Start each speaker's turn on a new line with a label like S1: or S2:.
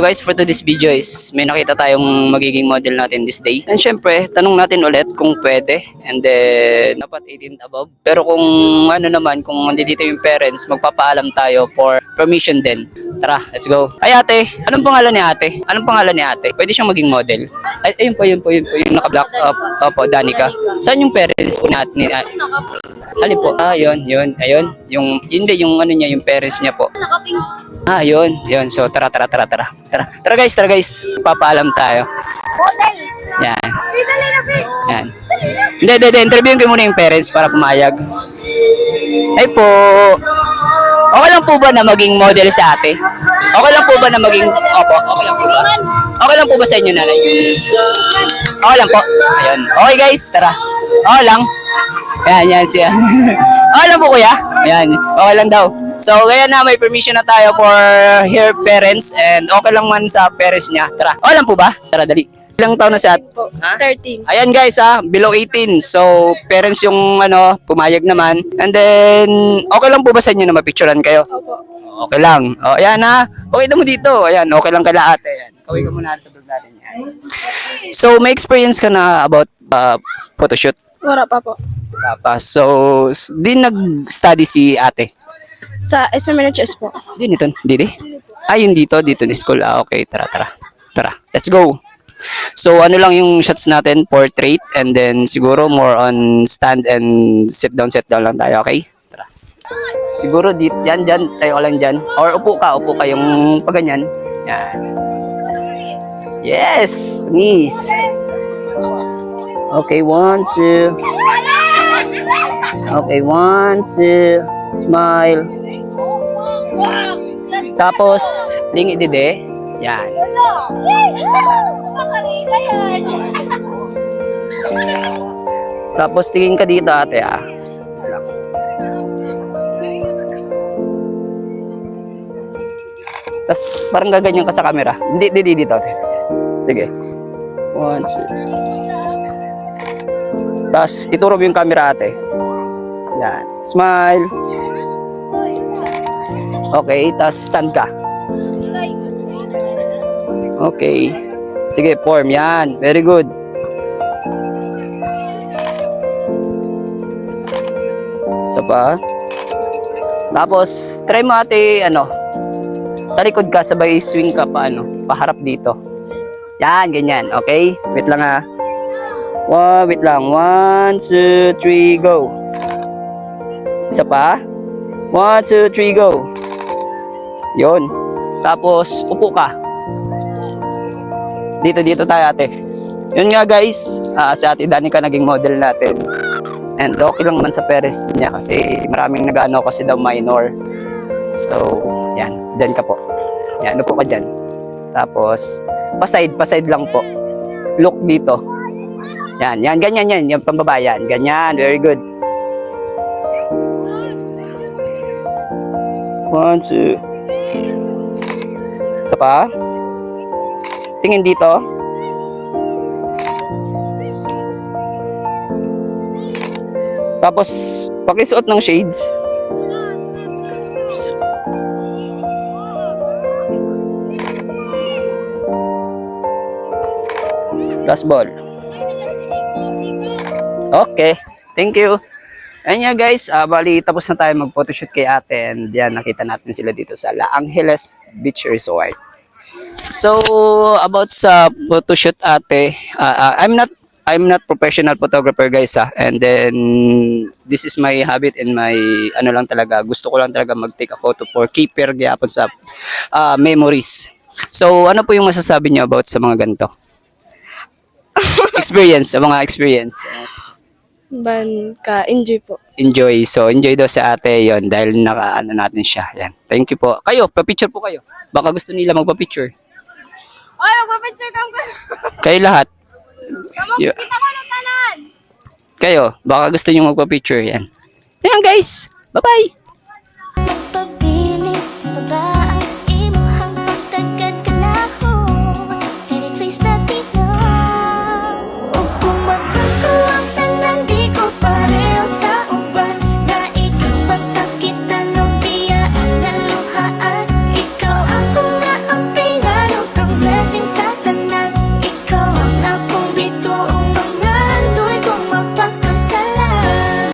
S1: So guys, for today's video is may nakita tayong magiging model natin this day. And syempre, tanong natin ulit kung pwede. And then, dapat 18 above. Pero kung ano naman, kung nandito yung parents, magpapaalam tayo for permission din. Tara, let's go. Ay ate, anong pangalan ni ate? Anong pangalan ni ate? Pwede siyang maging model? Ay, ayun po, yung naka-black. Opo, Danica. Saan yung parents po natin? Alin po? Ah, yun. Ayun. Yung ano niya, yung parents niya po. Ah, yun. So, tara. Tara guys. Papaalam tayo.
S2: Model.
S1: Yan.
S2: Dali.
S1: Yan. Hindi. Interviewin ko muna yung parents para pumayag. Ay po. Okay lang po ba na maging model sa ate? Okay lang po ba na maging... Opo, okay lang po ba? Okay lang po ba sa inyo, nanay? Okay lang po. Ayun. Okay guys, tara. Okay lang. Yan siya. Okay lang po kuya. Ayan, okay lang daw. So, kaya na may permission na tayo for her parents and okay lang man sa parents niya. Tara, okay lang po ba? Tara, dali. Ilang taon na siya?
S2: 13.
S1: Ayan guys below 18. So, parents yung pumayag naman. And then, okay lang po ba sa inyo na mapicturean kayo?
S2: Opo.
S1: Okay lang. O, ayan okay na mo dito. Ayan, okay lang kala ate. Ayan. Kawin ka muna sa vlog natin. Yan. So, may experience ka na about photoshoot?
S2: Wala pa po.
S1: Tapos, so, din nag-study si ate?
S2: Sa SMNHS po.
S1: Din ito, didi? Yun dito na school. Okay, tara. Let's go. So, ano lang yung shots natin, portrait, and then siguro more on stand and sit down lang tayo, okay? Tara. Siguro dito, dyan, tayo ka lang dyan. Or upo ka yung paganyan. Yan. Yes, please. Okay, 1, 2. Okay, 1, 2. Smile. Tapos, lingi dide. Yan. Tapos, tingin ka dito ate Tapos, parang gaganyan ka sa camera. Hindi, dito ate. Sige. 1, 2. Tapos, ituro mo yung camera ate. Yan. Smile. Okay, tapos stand ka. Okay. Sige, form. Yan. Very good. Isa pa. Tapos, try mo ate, talikod ka, sabay swing ka paharap dito. Yan, ganyan. Okay? Wait lang wait lang. 1, 2, 3, go. Isa pa. 1, 2, 3, go. Yun. Tapos, upo ka. Dito tayo ate. Yun nga guys, si ate Danica naging model natin. And okay lang man sa parents niya kasi maraming nag-ano kasi daw minor. So, yan. Diyan ka po. Yan, upo ka dyan. Tapos, paside lang po. Look dito. Yan, ganyan. Yung pambabayan. Ganyan, very good. 1, 2. Isa pa. Tingin dito. Tapos, pakisuot ng shades. Last ball. Okay. Thank you. Ayun nga guys, bali tapos na tayo mag-photoshoot kay ate and yan, nakita natin sila dito sa La Angeles Beach Resort. So, about sa photoshoot ate, I'm not professional photographer guys and then this is my habit and my lang talaga, gusto ko lang talaga mag-take a photo for keeper gyapon sa memories. So, ano po yung masasabi niyo about sa mga ganito? Mga experience.
S2: Enjoy po.
S1: Enjoy. So, enjoy daw sa ate yon dahil natin siya. Yan. Thank you po. Kayo, pa-picture po kayo. Baka gusto nila magpa-picture.
S2: Oy, magpa-picture ka ba?
S1: Kayo lahat.
S2: Kita ko ng tanan.
S1: Kayo, baka gusto niyo magpa-picture. Yan. Yan guys. Bye-bye.